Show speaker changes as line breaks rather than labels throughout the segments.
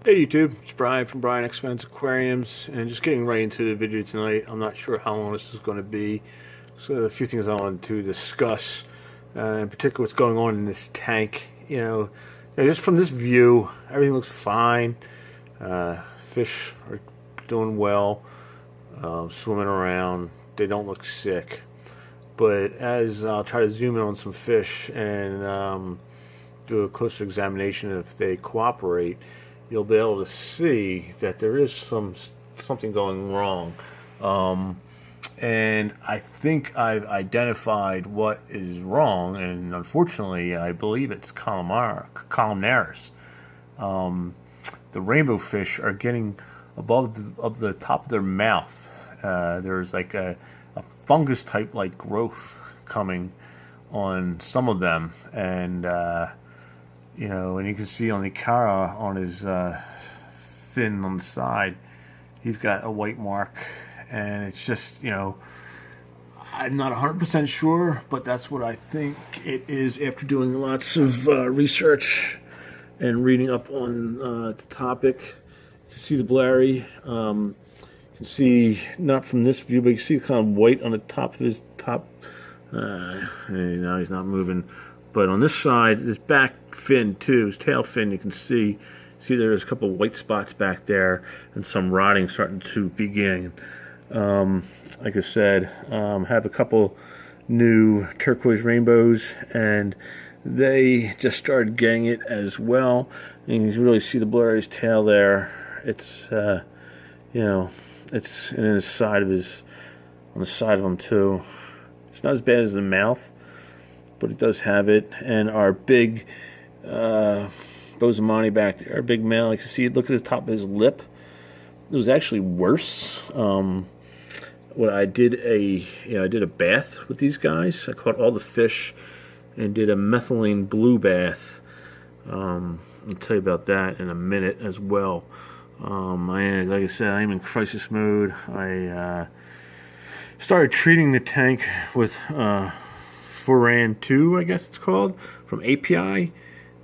Hey YouTube, it's Brian from American Aquariums, and just getting right into the video tonight. I'm not sure how long this is going to be, so a few things I want to discuss, in particular what's going on in this tank. Just from this view, everything looks fine. Fish are doing well, swimming around. They don't look sick. But as I'll try to zoom in on some fish and do a closer examination, if they cooperate, you'll be able to see that there is something going wrong. And I think I've identified what is wrong, and unfortunately, I believe it's Columnaris. The rainbow fish are getting above the top of their mouth. There's like a fungus type like growth coming on some of them, and and you can see on the cara on his fin on the side, he's got a white mark, and it's just, I'm not 100% sure, but that's what I think it is after doing lots of research and reading up on the topic. You can see the blary. You can see, not from this view, but you can see kind of white on the top of his top. Now he's not moving. But on this side, this back fin too, his tail fin, you can see there's a couple of white spots back there and some rotting starting to begin. Like I said, have a couple new turquoise rainbows, and they just started getting it as well. And you can really see the blurry's tail there. It's it's in his side of on the side of him too. It's not as bad as the mouth, but it does have it. And our big Bosamani back there, our big male, you can see, look at the top of his lip. It was actually worse. What I did I did a bath with these guys. I caught all the fish and did a methylene blue bath. I'll tell you about that in a minute as well. Like I said, I'm in crisis mode. I started treating the tank with Furan 2, I guess it's called, from API,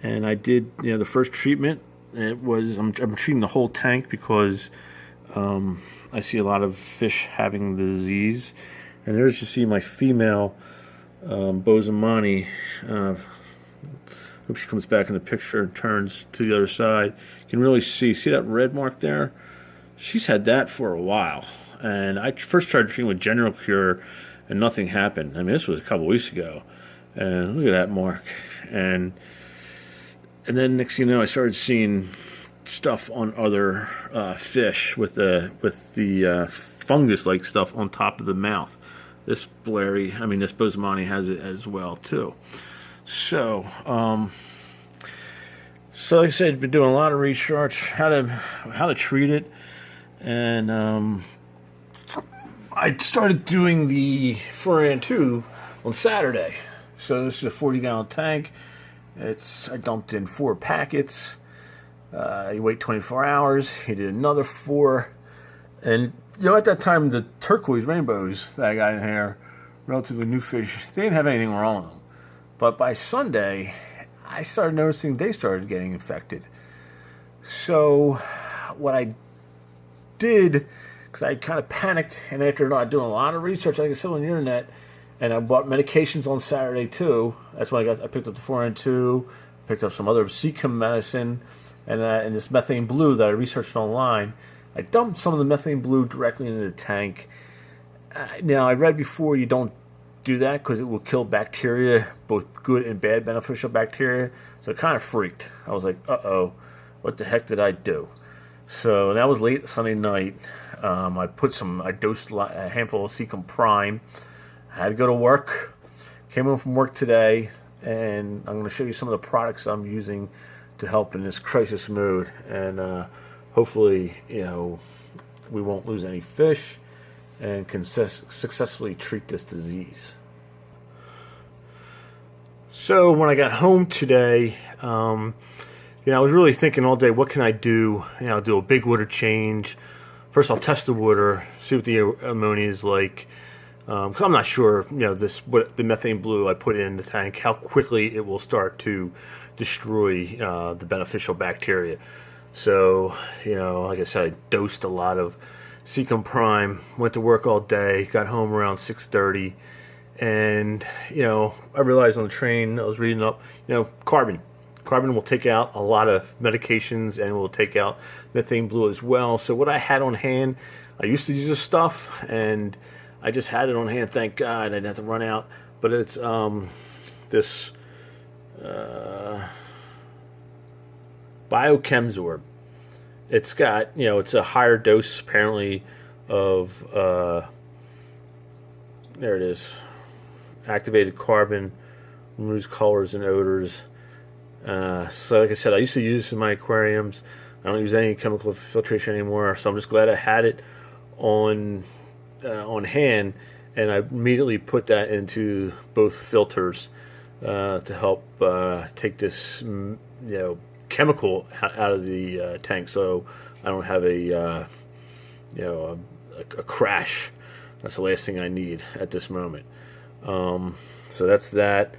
and I did the first treatment. It was I'm treating the whole tank because I see a lot of fish having the disease. And there's, you see, my female Bosamani. Hope she comes back in the picture and turns to the other side. You can really see that red mark there? She's had that for a while. And I first started treating with General Cure, and nothing happened. I mean, this was a couple weeks ago, and look at that mark. And then next thing you know, I started seeing stuff on other fish with the fungus-like stuff on top of the mouth. This Bosamani has it as well too. So, like I said, been doing a lot of research how to treat it, and I started doing the Furan 2 on Saturday. So this is a 40-gallon tank. I dumped in 4 packets. You wait 24 hours. He did another 4. And, at that time, the turquoise rainbows that I got in here, relatively new fish, they didn't have anything wrong with them. But by Sunday, I started noticing they started getting infected. So what I did, because I kind of panicked, and after not doing a lot of research, like I said, on the internet, and I bought medications on Saturday too. That's when I picked up the Furan 2, picked up some other Seachem medicine, and this methane blue that I researched online. I dumped some of the methane blue directly into the tank. Now, I read before you don't do that because it will kill bacteria, both good and bad beneficial bacteria. So it kind of freaked. I was like, uh-oh, what the heck did I do? So that was late Sunday night. I dosed a handful of Seachem Prime. I had to go to work. Came home from work today, and I'm going to show you some of the products I'm using to help in this crisis mode. And hopefully, we won't lose any fish and can successfully treat this disease. So when I got home today, I was really thinking all day, what can I do? Do a big water change. First, I'll test the water, see what the ammonia is like. Because I'm not sure, what the methane blue I put in the tank, how quickly it will start to destroy the beneficial bacteria. So, like I said, I dosed a lot of Seacom Prime, went to work all day, got home around 6:30, and, I realized on the train, I was reading up, carbon. Carbon will take out a lot of medications and will take out methane blue as well. So what I had on hand, I used to use this stuff, and I just had it on hand, thank God. I didn't have to run out. But it's this Biochemsorb. It's got, it's a higher dose apparently of, there it is, activated carbon, removes colors and odors. So like I said, I used to use this in my aquariums. I don't use any chemical filtration anymore, so I'm just glad I had it on hand, and I immediately put that into both filters to help take this chemical out of the tank, so I don't have a crash. That's the last thing I need at this moment. So that's that.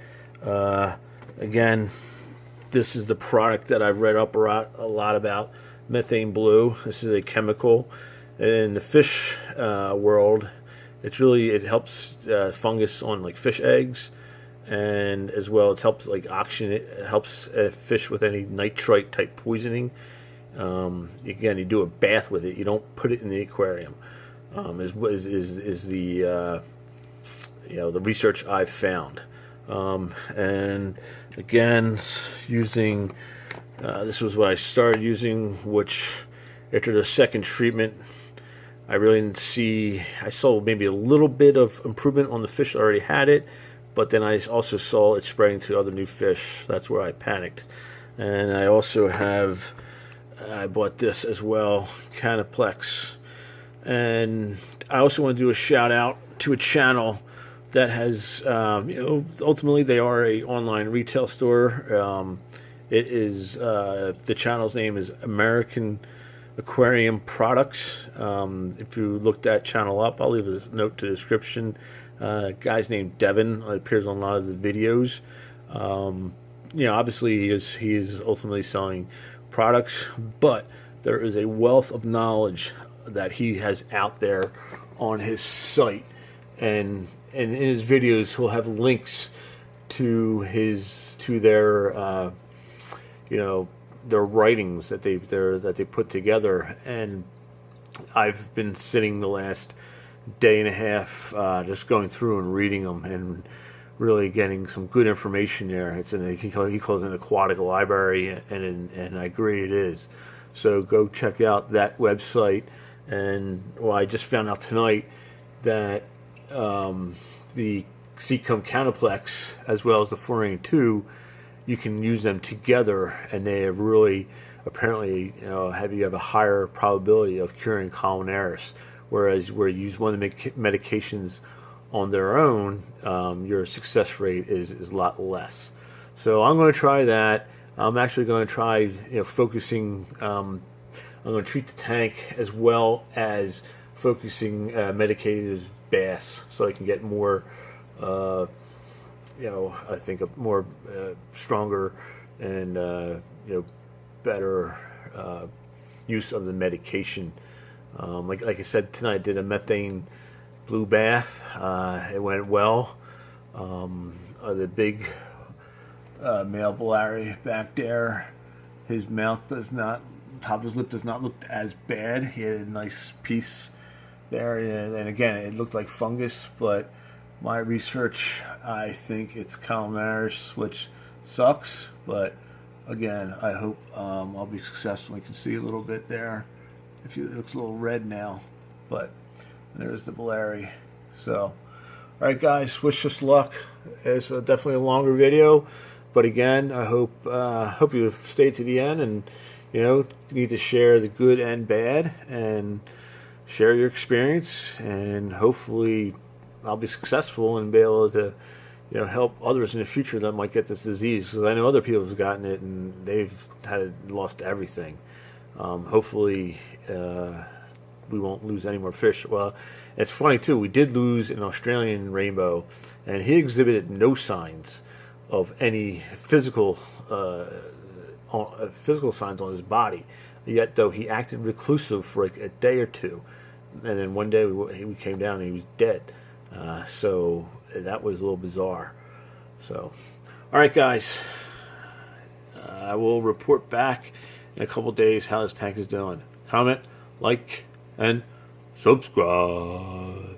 Again, this is the product that I've read up a lot about, methane blue. This is a chemical. In the fish world, it helps fungus on like fish eggs, and as well it helps like oxygen. It helps fish with any nitrite type poisoning. Again, you do a bath with it. You don't put it in the aquarium. Is the the research I've found. And again, using this was what I started using, which after the second treatment, I really didn't see. I saw maybe a little bit of improvement on the fish that already had it, but then I also saw it spreading to other new fish. That's where I panicked. And I also I bought this as well, Canaplex. And I also want to do a shout out to a channel that has, ultimately they are a online retail store. It is, the channel's name is American Aquarium Products. If you look that channel up, I'll leave a note to the description. Guy's named Devin. Appears on a lot of the videos. Obviously he is ultimately selling products, but there is a wealth of knowledge that he has out there on his site, and in his videos he'll have links to their their writings that they put together. And I've been sitting the last day and a half just going through and reading them and really getting some good information there. He calls it an aquatic library, and I agree it is. So go check out that website. And I just found out tonight that the Seacom Canaplex as well as the Fluorine 2, you can use them together, and they have really apparently you have a higher probability of curing Columnaris, whereas where you use one of the medications on their own, your success rate is a lot less. So I'm going to try that. I'm actually going to try focusing. I'm going to treat the tank as well as focusing medicated bass, so I can get more, I think a more stronger and better use of the medication. Like I said, tonight I did a methane blue bath. It went well. The big male Bolari back there, his mouth top of his lip does not look as bad. He had a nice piece there, and again, it looked like fungus, but my research, I think it's Columnaris, which sucks, but again, I hope I'll be successful. You can see a little bit there. It looks a little red now, but there's the Bolari. So, alright guys, wish us luck. It's definitely a longer video, but again, I hope you stayed to the end, and you need to share the good and bad, and share your experience, and hopefully I'll be successful and be able to help others in the future that might get this disease, because I know other people have gotten it and they've lost everything. Hopefully we won't lose any more fish. Well, it's funny too, we did lose an Australian rainbow, and he exhibited no signs of any physical signs on his body. Yet, though, he acted reclusive for like a day or two. And then one day we came down and he was dead. So that was a little bizarre. So, all right, guys. I will report back in a couple days how this tank is doing. Comment, like, and subscribe.